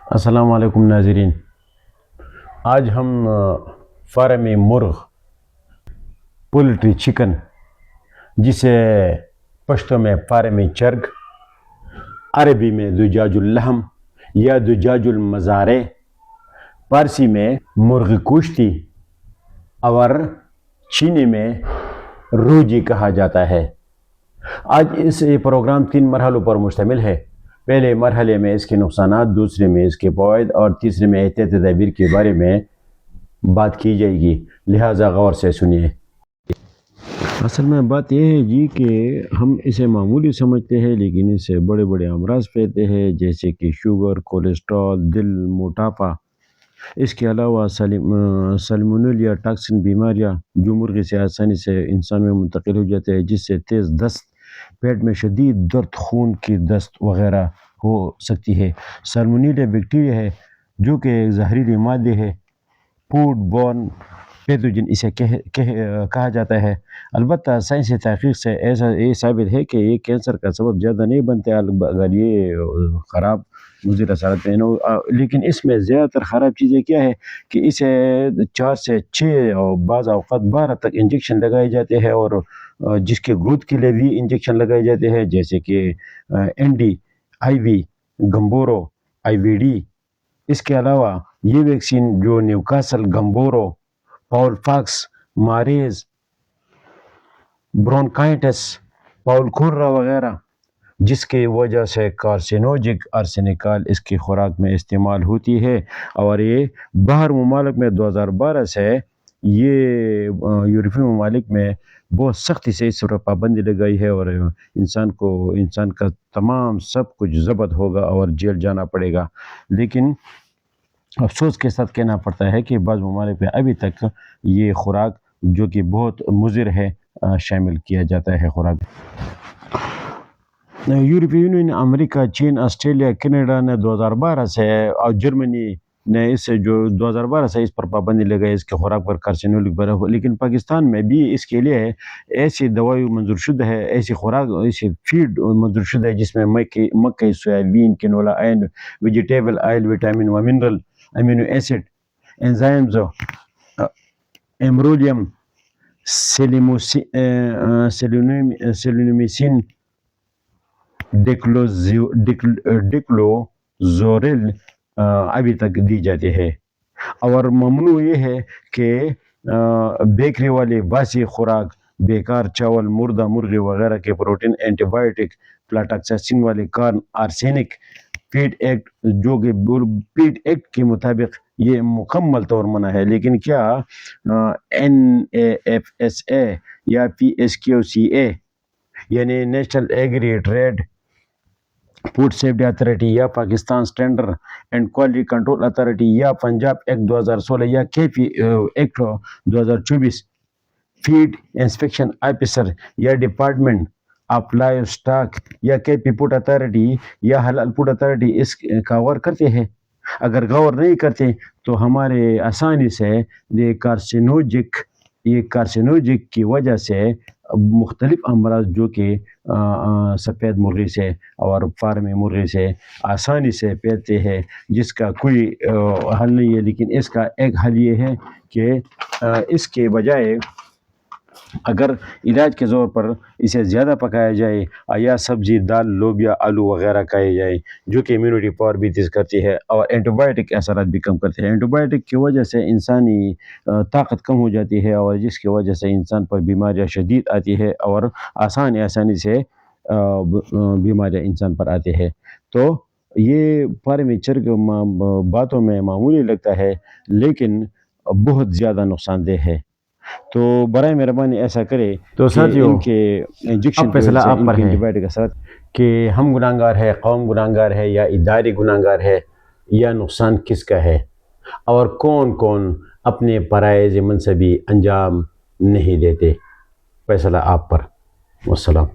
السلام علیکم ناظرین، آج ہم فارم مرغ پولٹری چکن جسے پشتو میں فارم چرگ، عربی میں دجاج اللحم یا دجاج المزارع، فارسی میں مرغ کوشتی اور چینی میں روجی کہا جاتا ہے۔ آج یہ پروگرام 3 مرحلوں پر مشتمل ہے۔ پہلے مرحلے میں اس کے نقصانات، دوسرے میں اس کے فوائد اور تیسرے میں احتیاطی تدابیر کے بارے میں بات کی جائے گی، لہٰذا غور سے سنیے۔ اصل میں بات یہ ہے جی کہ ہم اسے معمولی سمجھتے ہیں، لیکن اس سے بڑے بڑے امراض پھیلتے ہیں، جیسے کہ شوگر، کولیسٹرول، دل، موٹاپا۔ اس کے علاوہ سالمونیلا ٹاکسن بیماریاں جو مرغی سے آسانی سے انسان میں منتقل ہو جاتے ہیں، جس سے تیز دست، پیٹ میں شدید درد، خون کی دست وغیرہ ہو سکتی ہے۔ سالمونیلا بیکٹیریا ہے جو کہ ایک زہریلی مادے ہے، فوڈ بورن پیتھوجن اسے کہا جاتا ہے۔ البتہ سائنسی تحقیق سے ایسا یہ ثابت ہے کہ یہ کینسر کا سبب زیادہ نہیں بنتے اگر یہ خراب مضر اثرات ہیں، لیکن اس میں زیادہ تر خراب چیزیں کیا ہے کہ اسے 4 سے 6 اور بعض اوقات 12 تک انجیکشن لگائے جاتے ہیں، اور جس کے گروتھ کے لیے بھی انجیکشن لگائے جاتے ہیں، جیسے کہ ND، IV، گمبورو، IVD۔ اس کے علاوہ یہ ویکسین جو نیوکاسل، گمبورو، پاول فاکس، ماریز، برونکائٹس، پاول کورا وغیرہ، جس کی وجہ سے کارسینوجک ارسینیکال اس کی خوراک میں استعمال ہوتی ہے، اور یہ باہر ممالک میں 2012 سے یہ یورپی ممالک میں بہت سختی سے اس پر پابندی لگائی ہے، اور انسان کا تمام سب کچھ ضبط ہوگا اور جیل جانا پڑے گا۔ لیکن افسوس کے ساتھ کہنا پڑتا ہے کہ بعض ممالک میں ابھی تک یہ خوراک جو کہ بہت مضر ہے شامل کیا جاتا ہے خوراک۔ یورپی یونین، امریکہ، چین، آسٹریلیا، کینیڈا نے 2012 سے، اور جرمنی نے اس سے جو 2012 سے اس پر پابندی لگائی اس کے خوراک پر، کارسینولک پر، لیکن پاکستان میں بھی اس کے لیے ایسی دوائی منظور شدہ ہے، ایسی خوراک، ایسی فیڈ منظور شدہ ہے جس میں مکئی، soybean, canola oil, vegetable oil, vitamin و منرل، امینو ایسڈ، انزائمز، ایمرولیم، سیلینومیسین، ڈیکلوزورل ابھی تک دی جاتی ہے۔ اور ممنوع یہ ہے کہ بیکری والی باسی خوراک، بیکار چاول، مردہ مرغی وغیرہ کے پروٹین، اینٹی بائیوٹک، پلاٹاکساسین والے کارن، آرسینک، فیڈ ایکٹ، جو کہ فیڈ ایکٹ کے مطابق یہ مکمل طور منع ہے، لیکن کیا NAFSA یا PSQCA یعنی National Agri Trade Food Safety Authority, یا Pakistan Standard and Quality Control Authority, یا پنجاب ایکٹ 2016، یا KP Act 2024، feed inspection officer, یا ڈپارٹمنٹ آف لائیو اسٹاک، یا KP فوڈ اتھارٹی، یا حلال فوڈ اتھارٹی اس کا غور کرتے ہیں؟ اگر غور نہیں کرتے تو ہمارے آسانی سے یہ کارسینوجک کی وجہ سے مختلف امراض جو کہ سفید مرغی سے اور فارمی مرغی سے آسانی سے پھیلتے ہیں، جس کا کوئی حل نہیں ہے، لیکن اس کا ایک حل یہ ہے کہ اس کے بجائے اگر علاج کے طور پر اسے زیادہ پکایا جائے، یا سبزی، دال، لوبیا، آلو وغیرہ کھائے جائیں، جو کہ امیونٹی پاور بھی تیز کرتی ہے اور اینٹی بائیوٹک اثرات بھی کم کرتے ہیں۔ اینٹی بائیوٹک کی وجہ سے انسانی طاقت کم ہو جاتی ہے، اور جس کی وجہ سے انسان پر بیماریاں شدید آتی ہے، اور آسانی سے بیماریاں انسان پر آتے ہیں۔ تو یہ فارمی چرگ باتوں میں معمولی لگتا ہے، لیکن بہت زیادہ نقصان دہ ہے۔ تو برائے مہربانی ایسا کرے تو ساتھیو، ان کے انجیکشن کی وجہ سے، ان کے اینٹی بائیوٹک اثرات، کہ ہم گناہگار ہے، قوم گناہگار ہے، یا ادارے گناہگار ہے، یا نقصان کس کا ہے، اور کون کون اپنے فرائض منصبی انجام نہیں دیتے؟ فیصلہ آپ پر۔ والسلام۔